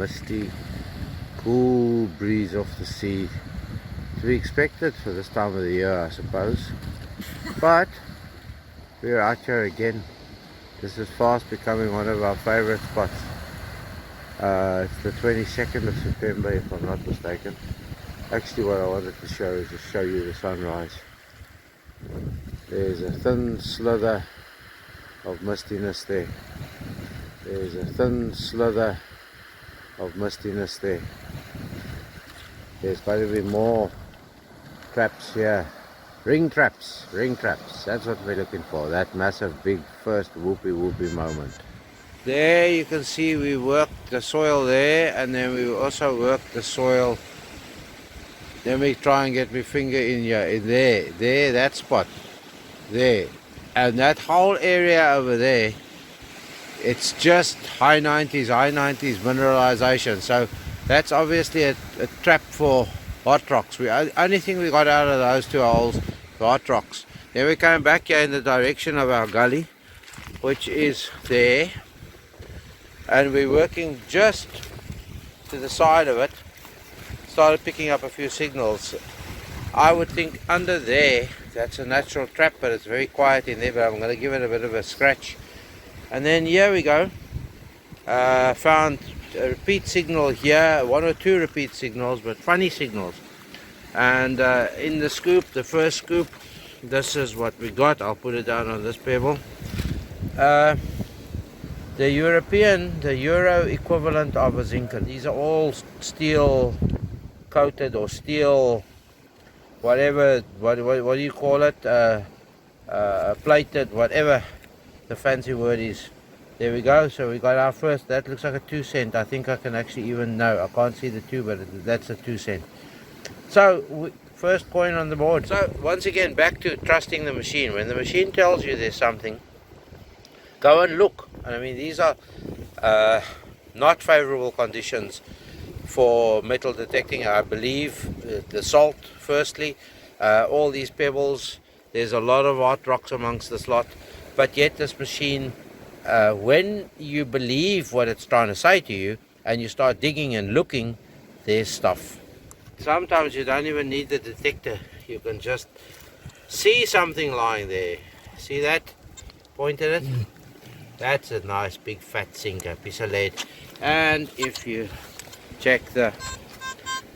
misty, cool breeze off the sea. To be expected for this time of the year, I suppose. But we're out here again. This is fast becoming one of our favorite spots. It's the 22nd of September, if I'm not mistaken. Actually, what I wanted to show is just show you the sunrise. There's a thin slither of mistiness there. There's a thin slither of mistiness there. There's got to be more traps here. Ring traps, that's what we're looking for. That massive big first whoopie moment. There you can see we worked the soil there, and then we also worked the soil. Let me try and get my finger in here, in there, that spot, there. And that whole area over there, it's just high 90s mineralization. So that's obviously a trap for hot rocks. Only thing we got out of those two holes, the hot rocks. Then we came back here in the direction of our gully, which is there. And we're working just to the side of it. Started picking up a few signals. I would think under there, that's a natural trap, but it's very quiet in there, but I'm going to give it a bit of a scratch. And then here we go. Found a repeat signal here, one or two repeat signals, but funny signals. And in the scoop, the first scoop, this is what we got. I'll put it down on this pebble. The Euro equivalent of a zinc. These are all steel coated or steel, whatever, what do you call it, plated, whatever the fancy word is. There we go. So we got our first. That looks like a 2 cent. I think I can actually even know. I can't see the 2, but that's a 2 cent. So first coin on the board. So once again, back to trusting the machine. When the machine tells you there's something, go and look. I mean, these are not favorable conditions for metal detecting. I believe the salt, firstly, all these pebbles, there's a lot of hot rocks amongst this lot, but yet this machine, when you believe what it's trying to say to you and you start digging and looking, there's stuff. Sometimes you don't even need the detector. You can just see something lying there. See that? Point at it. That's a nice big fat sinker, piece of lead. And if you check the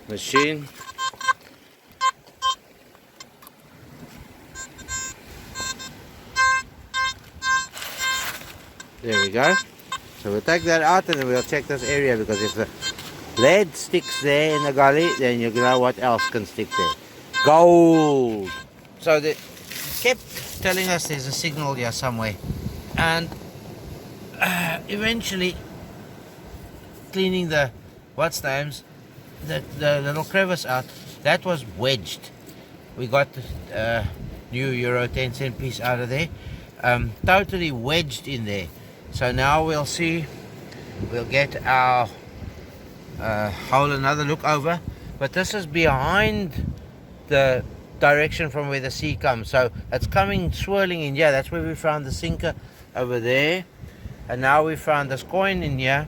machine, there we go. So we'll take that out and then we'll check this area, because if the lead sticks there in the gully, then you know what else can stick there. Gold! So they kept telling us there's a signal here somewhere, and eventually cleaning the the little crevice out, that was wedged. We got the new Euro 10 cent piece out of there, totally wedged in there. So now we'll see, we'll get our hole another look over, but this is behind the direction from where the sea comes, so it's coming swirling in here. That's where we found the sinker over there, and now we found this coin in here.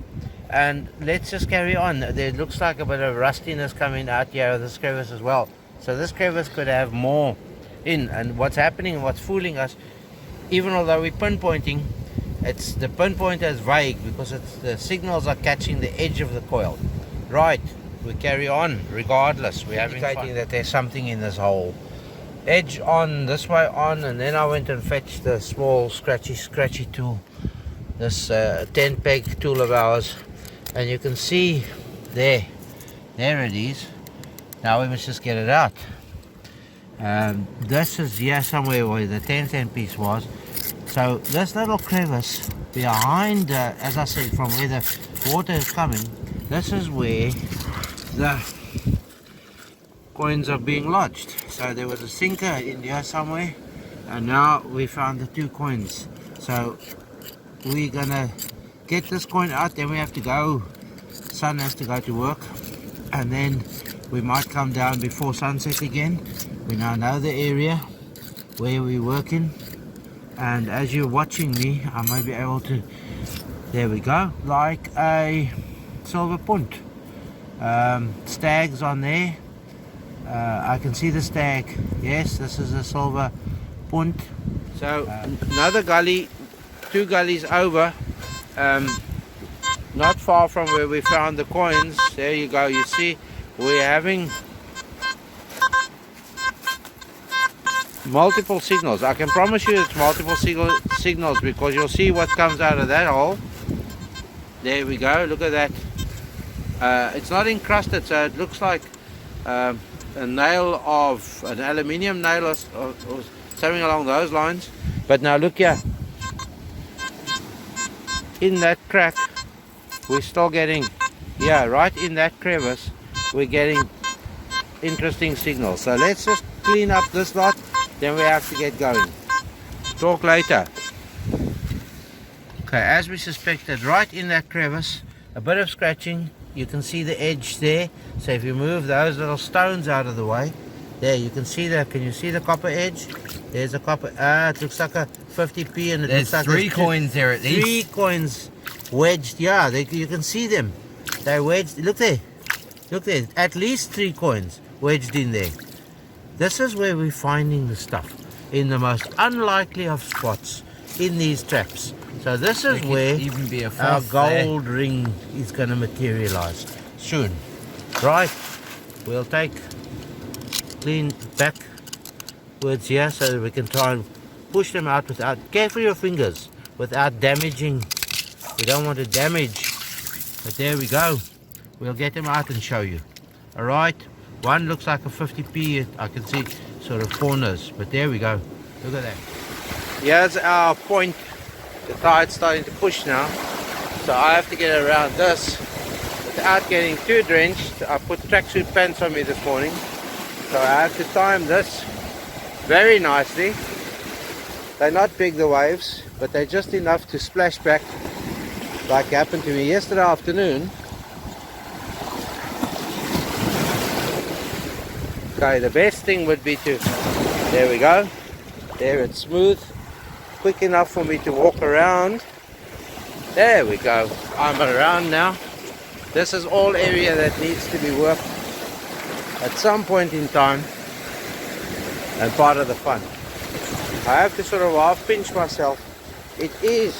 And let's just carry on. There looks like a bit of rustiness coming out here of this crevice as well. So this crevice could have more in. And what's happening, what's fooling us, even although we're pinpointing, it's the pinpoint is vague because the signals are catching the edge of the coil. Right, we carry on regardless. We're indicating that there's something in this hole. Edge on, this way on, and then I went and fetched the small scratchy tool. This 10 peg tool of ours. And you can see there it is. Now we must just get it out. This is here somewhere where the 10 cent piece was. So this little crevice behind, as I said, from where the water is coming, this is where the coins are being lodged. So there was a sinker in here somewhere, and now we found the 2 coins. So we're gonna get this coin out, then we have to go, son has to go to work, and then we might come down before sunset again. We now know the area where we're working, and as you're watching me, I may be able to, there we go, like a silver punt. Stags on there. I can see the stag. Yes, this is a silver punt. So another gully, 2 gullies over, not far from where we found the coins. There you go. You see, we're having multiple signals. I can promise you it's multiple signals, because you'll see what comes out of that hole. There we go. Look at that. It's not encrusted, so it looks like a nail of an aluminium nail or something along those lines. But now look here, in that crack we're still getting, yeah, right in that crevice we're getting interesting signals. So let's just clean up this lot, then we have to get going. Talk later. Okay, as we suspected, right in that crevice, a bit of scratching. You can see the edge there. So if you move those little stones out of the way, there you can see that. Can you see the copper edge? There's a copper. It looks like a 50p, and it there's looks like 3 coins there at least. 3 coins wedged. Yeah, you can see them. They're wedged. Look there. Look there. At least 3 coins wedged in there. This is where we're finding the stuff, in the most unlikely of spots in these traps. So this is where even be a our gold ring is going to materialize soon. Right, we'll clean backwards here so that we can try and push them out without, careful your fingers, without damaging. We don't want to damage, but there we go. We'll get them out and show you. Alright, one looks like a 50p. I can see sort of corners, but there we go. Look at that. Here's our point. The tide's starting to push now, so I have to get around this without getting too drenched. I put tracksuit pants on me this morning, so I have to time this very nicely. They're not big, the waves, but they're just enough to splash back, like happened to me yesterday afternoon. Okay, the best thing would be to, there we go, there it's smooth, quick enough for me to walk around. There we go, I'm around now. This is all area that needs to be worked at some point in time, and part of the fun. I have to sort of half pinch myself. It is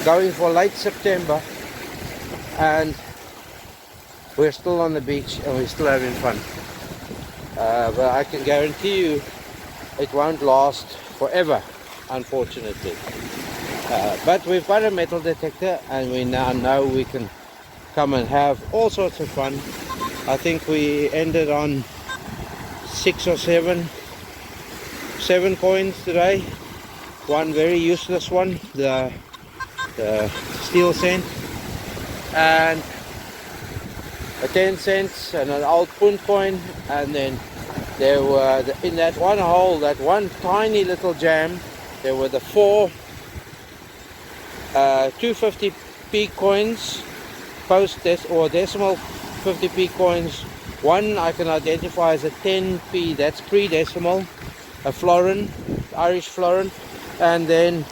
going for late September, and we're still on the beach and we're still having fun. But I can guarantee you it won't last forever, unfortunately. But we've got a metal detector, and we now know we can come and have all sorts of fun. I think we ended on 6 or 7 coins today. One very useless one, the steel cent, and a 10 cents and an old punt coin. And then there were, in that one hole, that one tiny little jam, there were the 4 250p coins, or decimal 50p coins. One I can identify as a 10p, that's pre-decimal, a florin, Irish florin, and then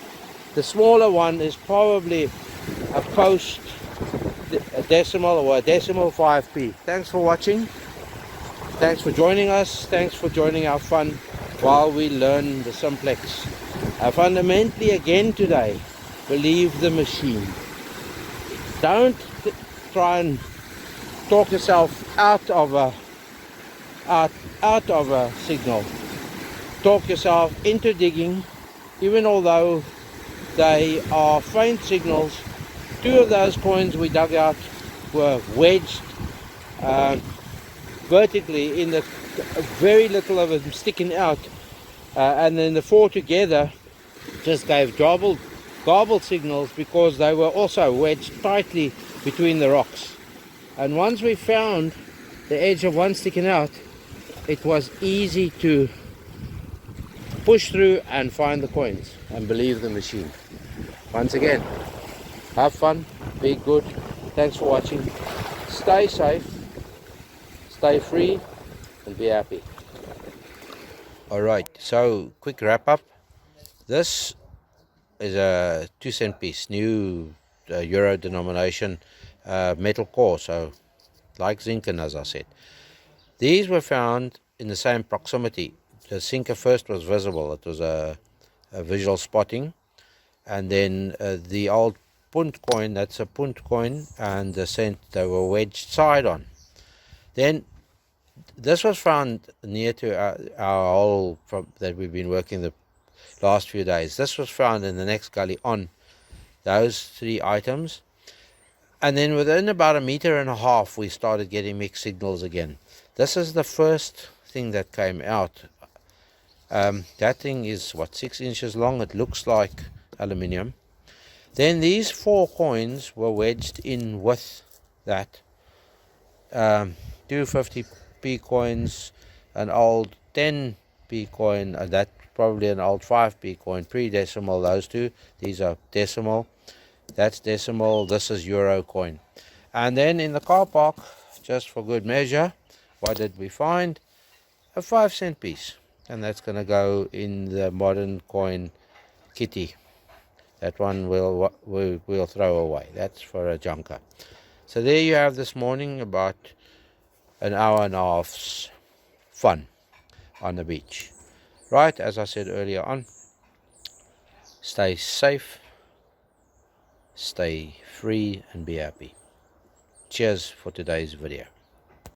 the smaller one is probably a post a decimal, or a decimal 5p. Thanks for watching. Thanks for joining us. Thanks for joining our fun while we learn the Simplex. Fundamentally, again today, believe the machine. Don't try and talk yourself out of a signal. Talk yourself into digging, even although they are faint signals. 2 of those coins we dug out were wedged vertically, in the very little of them sticking out, and then the 4 together just gave garbled signals, because they were also wedged tightly between the rocks. And once we found the edge of one sticking out, it was easy to push through and find the coins, and believe the machine. Once again, have fun, be good. Thanks for watching. Stay safe, stay free, and be happy. Alright, so quick wrap up. This is a 2 cent piece, new euro denomination metal core, so like zinc, as I said. These were found in the same proximity. The sinker first was visible. It was a visual spotting. And then the old punt coin, that's a punt coin, and the cent, they were wedged side on. Then this was found near to our hole that we've been working the last few days. This was found in the next gully on those three items. And then within about 1.5 meters, we started getting mixed signals again. This is the first thing that came out. That thing is, 6 inches long. It looks like aluminium. Then these 4 coins were wedged in with that. 2 50p coins, an old 10p coin, that probably an old 5p coin, pre-decimal, those two. These are decimal. That's decimal. This is euro coin. And then in the car park, just for good measure, what did we find? A 5-cent piece. And that's going to go in the modern coin kitty. That one we'll throw away. That's for a junker. So there you have this morning about 1.5 hours fun on the beach. Right, as I said earlier on, stay safe, stay free, and be happy. Cheers for today's video.